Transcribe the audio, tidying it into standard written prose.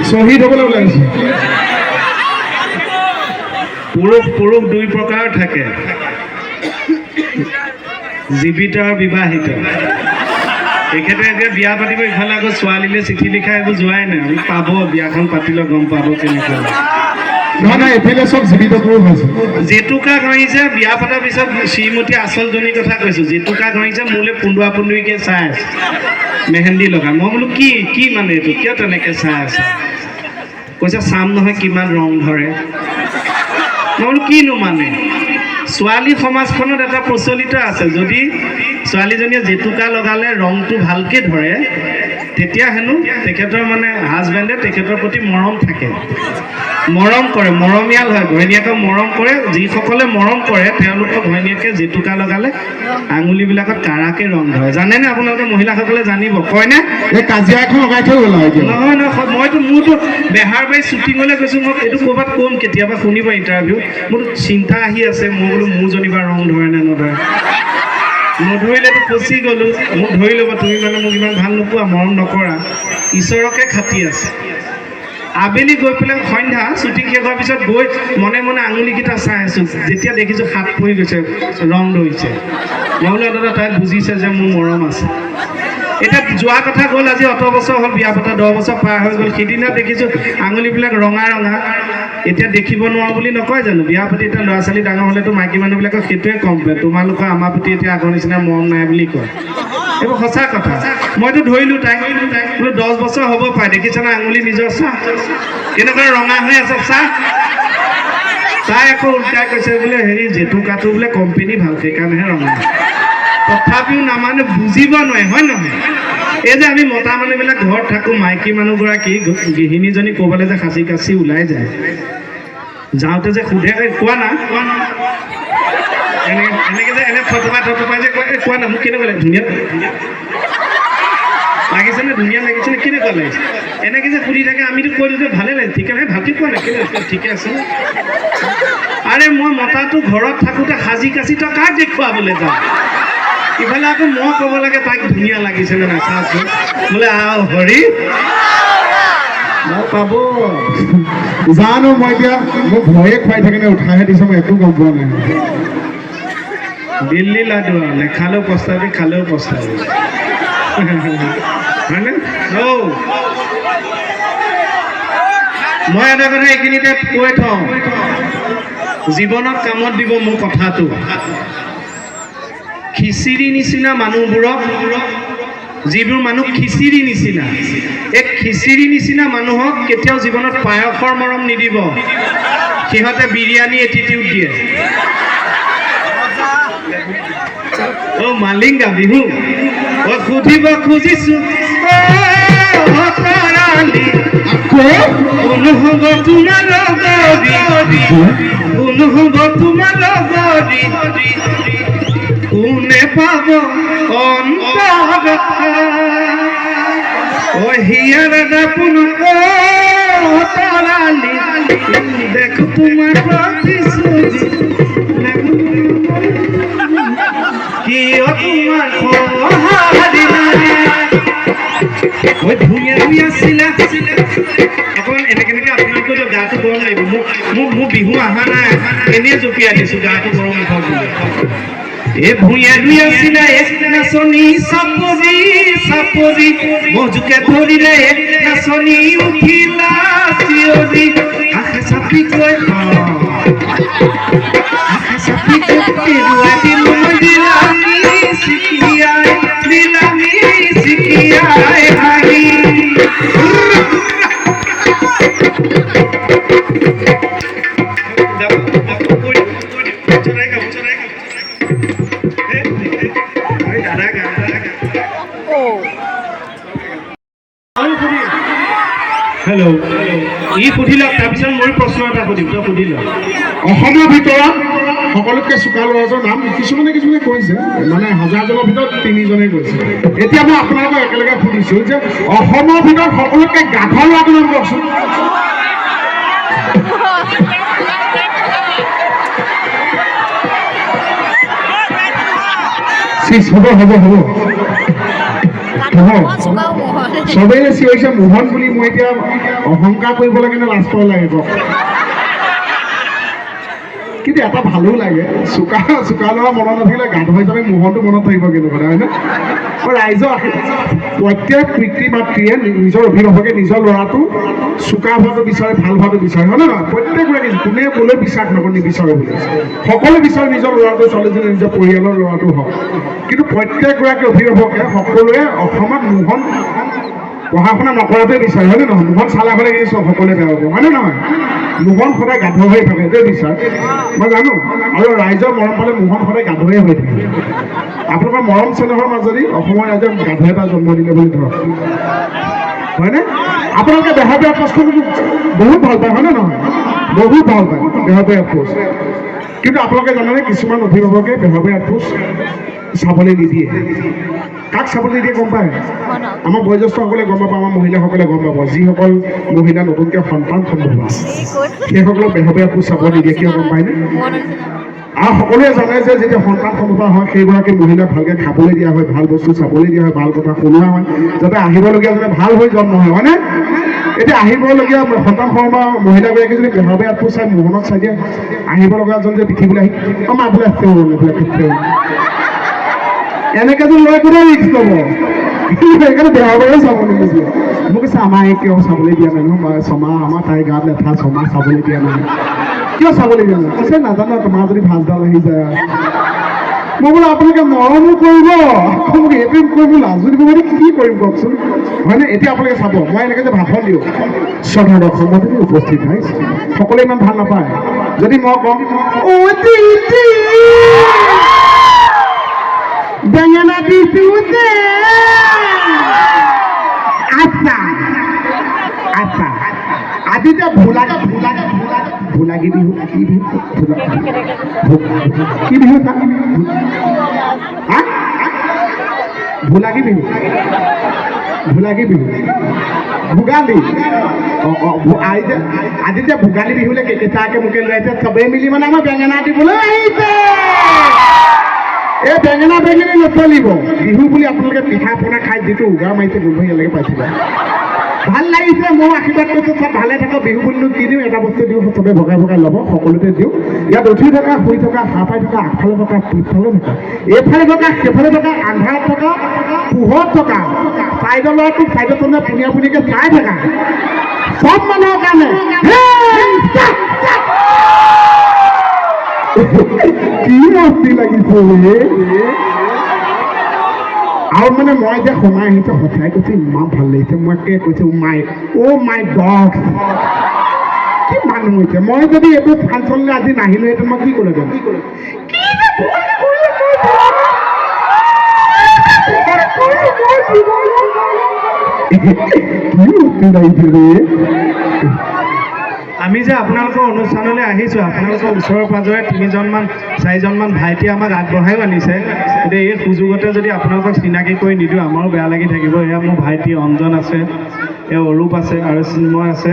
শহীদ হ'বলৈ ওলাইছে। পুৰুষ দুই প্ৰকাৰ থাকে, জীৱিত আৰু বিবাহিত। তেখেতে এতিয়া বিয়া পাতিব, ইফালে আকৌ ছোৱালীলৈ চিঠি লিখা, এইবোৰ যোৱাই নাই। পাব, বিয়াখন পাতিলে গম পাব কেনেকুৱা। নহয়, এইফালে চব জীৱিত পুৰুষ আছে। জেতুকা ঘঁহিছে, বিয়া পতাৰ পিছত শ্ৰীমতী আচলজনীৰ কথা কৈছোঁ। জেতুকা ঘঁহিছে, মোলৈ পোন্দুৱা পোন্দুৱিকৈ চাই আছে, মেহেন্দি লগাই। মই বোলো কি মানে এইটো, কিয় তেনেকৈ চাই আছে? কৈছে চাম নহয় কিমান ৰং ধৰে। মই বোলো কিনো মানে? ছোৱালী সমাজখনত এটা প্ৰচলিত আছে, যদি ছোৱালীজনীয়ে জেতুকা লগালে ৰংটো ভালকৈ ধৰে, তেতিয়া হেনো তেখেতৰ মানে হাজবেণ্ডে তেখেতৰ প্ৰতি মৰম থাকে, মৰম কৰে, মৰমীয়াল হয়, ঘৈণীয়েকক মৰম কৰে। যিসকলে মৰম কৰে তেওঁলোকক ঘৈণীয়েকে জেতুকা লগালে আঙুলিবিলাকত কাৰাকৈ ৰং ধৰে। জানেনে আপোনালোকে? মহিলাসকলে জানিব, কয়নে? এই কাজিয়া এখন লগাই থৈ গ'ল আৰু। নহয়, মোৰতো বেহাৰবাৰী শ্বুটিঙলৈ গৈছোঁ। মই এইটো ক'ৰবাত ক'ম কেতিয়াবা, শুনিব ইণ্টাৰভিউ। মোৰতো চিন্তা আহি আছে, মই বোলো মোৰ জনীবা ৰং ধৰে নে নধৰে। নধৰিলেতো ফচি গ'লোঁ। মোক ধৰি ল'ব, তুমি মানে মোক ইমান ভাল নোপোৱা, মৰম নকৰা। ঈশ্বৰকে খাটি আছে। আবেলি গৈ পেলাই সন্ধ্যা শ্বুটিং শেষ হোৱাৰ পিছত গৈ মনে মনে আঙুলিকেইটা চাই আছোঁ। যেতিয়া দেখিছোঁ হাত পৰি গৈছে, ৰং ধৰিছে। মই বোলো দাদা, তাই বুজিছে যে মোৰ মৰম আছে। এতিয়া যোৱা কথা গ'ল, আজি অত বছৰ হ'ল বিয়া পতা, 10 বছৰ পাৰ হৈ গ'ল। সিদিনা দেখিছোঁ আঙুলিবিলাক ৰঙা। এতিয়া দেখিব নোৱাৰোঁ বুলি নকয় জানো? বিয়া পাতি এতিয়া ল'ৰা ছোৱালী ডাঙৰ হ'লেতো মাইকী মানুহবিলাকক সেইটোৱে কমপ্লেইন, তোমালোকৰ আমাৰ প্ৰতি এতিয়া আগৰ নিচিনা মৰম নাই বুলি কয়। এইবোৰ সঁচা কথা। মইতো ধৰিলোঁ তাইক, বোলো 10 বছৰ হ'ব পাৰে, দেখিছানে আঙুলি নিজৰ চাহ কেনেকুৱা ৰঙা হৈ আছে, চাহ। তাই আকৌ উল্টাই কৈছে বোলে হেৰি জেতুকাটো বোলে কোম্পেনী ভাল, সেইকাৰণেহে ৰঙা। তথাপিও নামানে, বুজিব নোৱাৰে, হয় নহয়? এই যে আমি মতা মানুহবিলাক ঘৰত থাকোঁ, মাইকী মানুহগৰাকী গৃহিণীজনী ক'ৰবালৈ যে সাঁচি কাচি ওলাই যায়, যাওঁতে যে সোধে, কোৱা না এনেকৈ যে এনে থপকাই যে কোৱা না, মোক কেনেকুৱা লাগে? ধুনীয়া লাগিছে নে? ধুনীয়া লাগিছে নে? কেনেকুৱা লাগিছে? এনেকৈ যে সুধি থাকে, আমিতো কৈ দিওঁ যে ভালে লাগে, ঠিকে লাগে, ভালকৈ কোৱা নাই, ঠিকে আছে। আৰে মই মতাটো ঘৰত থাকোঁতে সাজি কাচি তই কাক দেখুৱাবলৈ যাওঁ? ইফালে আকৌ মই ক'ব লাগে তাইক ধুনীয়া লাগিছে নে নাই চাওকচোন। বোলে হৰি মই পাব জানো, মই এতিয়া মোক ভয়ে খুৱাই থাকে নে উঠাইহে দিছোঁ, মই একো গম পোৱা নাই। দিল্লী লাডু আৰু নেখালেও পস্তাবি, খালেও পস্তাবি, হয়নে? মই এটা কথা এইখিনিতে কৈ থওঁ, জীৱনত কামত দিব মোৰ কথাটো। খিচিৰি নিচিনা মানুহবোৰক, যিবোৰ মানুহ খিচিৰি নিচিনা, এই খিচিৰি নিচিনা মানুহক কেতিয়াও জীৱনত পায়সৰ মৰম নিদিব। সিহঁতে বিৰিয়ানী এটিটিউড দিয়ে। মালিংগা বিহু সুধিব খুজিছো, কোন হ'ব তোমাৰ লগৰী, কোন হ'ব তোমাৰ লগৰী, কোনে পাব অন্তৰত হিয়াৰ দাপোন তৰালি, দেখো তোমাৰ প্ৰতিশ্ৰুতি, কিয় তোমাৰ সহাৰি ধুনীয়া আছিলা। অকণমান এনেকে আপোনালোকৰ গাটো গৰম লাগিব। মোক বিহু অহা নাই, এনেই জপিয়াই দিছোঁ, গাটো গৰম উঠক বুলি। এই ভূঞা দুই আছিলে এক নাচনী, চাপৰি মজুকে ধৰিলে এক নাচনী, উঠিলা চিঞৰি, আশে চাপি কৈ দিলামি চিকিয়াই হাঁহি। হেল্ল', ই সুধি লওক, তাৰপিছত মোৰ প্ৰশ্ন এটা সুধিম, তই সুধি লওক। অসমৰ ভিতৰত সকলোতকৈ চোকা ল'ৰাজনৰ নাম কিছুমানে কৈছে, মানে 1000জনৰ ভিতৰত 3জনে কৈছে। এতিয়া মই আপোনালোকক একেলগে সুধিছোঁ যে অসমৰ ভিতৰত সকলোতকৈ গাধ ল'ৰাটোৰ নাম কওকচোন। হ'ব চবেই চিঞৰিছে মোহন বুলি। মই এতিয়া অহংকাৰ কৰিব লাগে নে লাজ পাব লাগে কওক? কিন্তু এটা ভালো লাগে, চোকা ল'ৰা মনত নাথাকিলে গাধ হিচাপে মোহনটো মনত থাকিব কিন্তু কথা হয়নে? ৰাইজৰ প্ৰত্যেক পিতৃ মাতৃয়ে নিজৰ অভিভাৱকে নিজৰ ল'ৰাটো চোকা হোৱাটো বিচাৰে, ভাল হোৱাটো বিচাৰে, হয় নে নহয়? প্ৰত্যেকগৰাকী কোনে ক'লৈ বিশ্বাস নকৰে নিবিচাৰে বুলি সকলোৱে বিচাৰে নিজৰ ল'ৰাটো, ছোৱালীজনী নিজৰ পৰিয়ালৰ ল'ৰাটো হওক। কিন্তু প্ৰত্যেকগৰাকী অভিভাৱকে সকলোৱে অসমত মোহন পঢ়া শুনা নকৰাটোৱে বিচাৰে, হয় নে নহয়? মোহন চালা হ'লে কিন্তু সকলোৱে বেয়া হ'ব, হয় নে নহয়? মোহন সদায় গাধ হৈ থাকে এইটোৱে বিচাৰ মই জানো। আৰু ৰাইজৰ মৰম পালে মোহন সদায় গাধয়ে হৈ থাকে। আপোনালোকৰ মৰম চেনেহৰ মাজেদি অসমৰ ৰাইজে গাধ এটা জন্ম দিলে বুলি ধৰক, হয়নে? আপোনালোকে বেহাৰবাৰী আউটপোষ্টটো বহুত ভাল পায়, হয় নে নহয়? বহুত ভাল পায় বেহাৰবাৰী আউটপোষ্ট। কিন্তু আপোনালোকে জানেনে কিছুমান অভিভাৱকে বেহাৰবাৰী আউটপোষ্ট চাবলৈ নিদিয়ে। কাক চাবলৈ নিদিয়ে গম পায়? আমাৰ বয়োজ্যেষ্ঠসকলে গম পাব, আমাৰ মহিলাসকলে গম পাব। যিসকল মহিলা নতুনকৈ সন্তান সম্ভৱ সেইসকলক বেহাৰবাৰী আউটপোষ্ট চাব নিদিয়ে। কিয় গম পায়নে? আৰু সকলোৱে জানে যে যেতিয়া সন্তান সম্ভৱ হয় সেইগৰাকী মহিলাক ভালকৈ খাবলৈ দিয়া হয়, ভাল বস্তু চাবলৈ দিয়া হয়, ভাল কথা শুনোৱা হয়, যাতে আহিবলগীয়া যাতে ভাল হৈ জন্ম হয়, হয়নে? এতিয়া আহিবলগীয়া সন্তান সম্ভৱ মহিলাগৰাকী যদি বেহাৰবাৰী আউটপোষ্ট চাই মোহনক চাই দিয়ে, আহিব লগা এজন যে পৃথিৱীলৈ আহি আমাৰ এইবিলাক এনেকে যে লৈ কোনে ৰিক্স ল'ব? সেইকাৰণে বেহাৰবাৰীয়ে চাব নিদিয়ে। মোক কৈছে আমাৰ কিয় চাবলৈ দিয়া নাই নহয়, ছমাহ আমাৰ তাইৰ গাত লেঠা, ছমাহ চাবলৈ দিয়া নাই। কিয় চাবলৈ দিয়া নাই? কৈছে নাজানো, তোমাৰ যদি ভাজডাল আহি যায়। মই বোলো আপোনালোকে মৰমো কৰিব, আকৌ মোক এইটো কৰিব, লাজো দিব, মানে কি কৰিম কওকচোন, হয়নে? এতিয়া আপোনালোকে চাব, মই এনেকৈ যে ভাষণ দিওঁ শ্ৰদ্ধা দৰ্শক মণ্ডলী উপস্থিত হয়, সকলোৱে ইমান ভাল নাপায়। যদি মই কওঁ বেঙেনা দিছো যে আচ্ছা আচ্ছা আজি যে ভোলাগী বিহু, কি বিহু? কি বিহু? ভোলাগী বিহু, ভোলাগী বিহু, ভোগালী। আজি যে ভোগালী বিহুলৈ কেঁচাকে মোকে লৈ আহিছে, চবেই মিলি মানে আমাৰ বেঙেনা দিবলৈ আহিছে। এই বেঙেনা বেঙেনি নচলিব। বিহু বুলি আপোনালোকে পিঠা পনা খাই যিটো উগাৰ মাৰিছে গোন্ধ ইয়ালৈকে পাইছিলে, ভাল লাগিছে। মই আশীৰ্বাদ কৰিছোঁ চব ভালে থাকক। বিহু বুলিনো কি দিওঁ, এটা বস্তু দিওঁ, চবে ভগাই ভগাই ল'ব, সকলোতে দিওঁ। ইয়াত উঠি থকা, শুই থকা, সাৰ পাই থকা, আগফালে থকা, পিছফালে থকা, এইফালে থকা, সেইফালে থকা, আন্ধাৰত থকা, পোহৰত থকা, চাইডৰ ল'ৰাটোক চাইডৰ তনে পুনিয়া পুনিয়াকৈ চাই থকা, চব মানুহৰ কাৰণে কি মস্তি লাগিছে। আৰু মানে মই যে সোমাই আহিছোঁ, সঁচাই কৈছোঁ ইমান ভাল লাগিছে। মই একে কৈছোঁ মাই গড, কি মানুহ হৈছে। মই যদি এইটো ফাংচনলৈ আজি নাহিলোহেঁতেন মই কি কৰিলোহেঁতেন? আমি যে আপোনালোকৰ অনুষ্ঠানলৈ আহিছোঁ, আপোনালোকৰ ওচৰৰ পাজৰে 3-4জনমান ভাইটি আমাক আগবঢ়াইও আনিছে। গতিকে এই সুযোগতে যদি আপোনালোকক চিনাকি কৰি নিদিওঁ আমাৰো বেয়া লাগি থাকিব। এয়া মোৰ ভাইটি অঞ্জন আছে, এয়া অৰূপ আছে আৰু চিন্ময় আছে।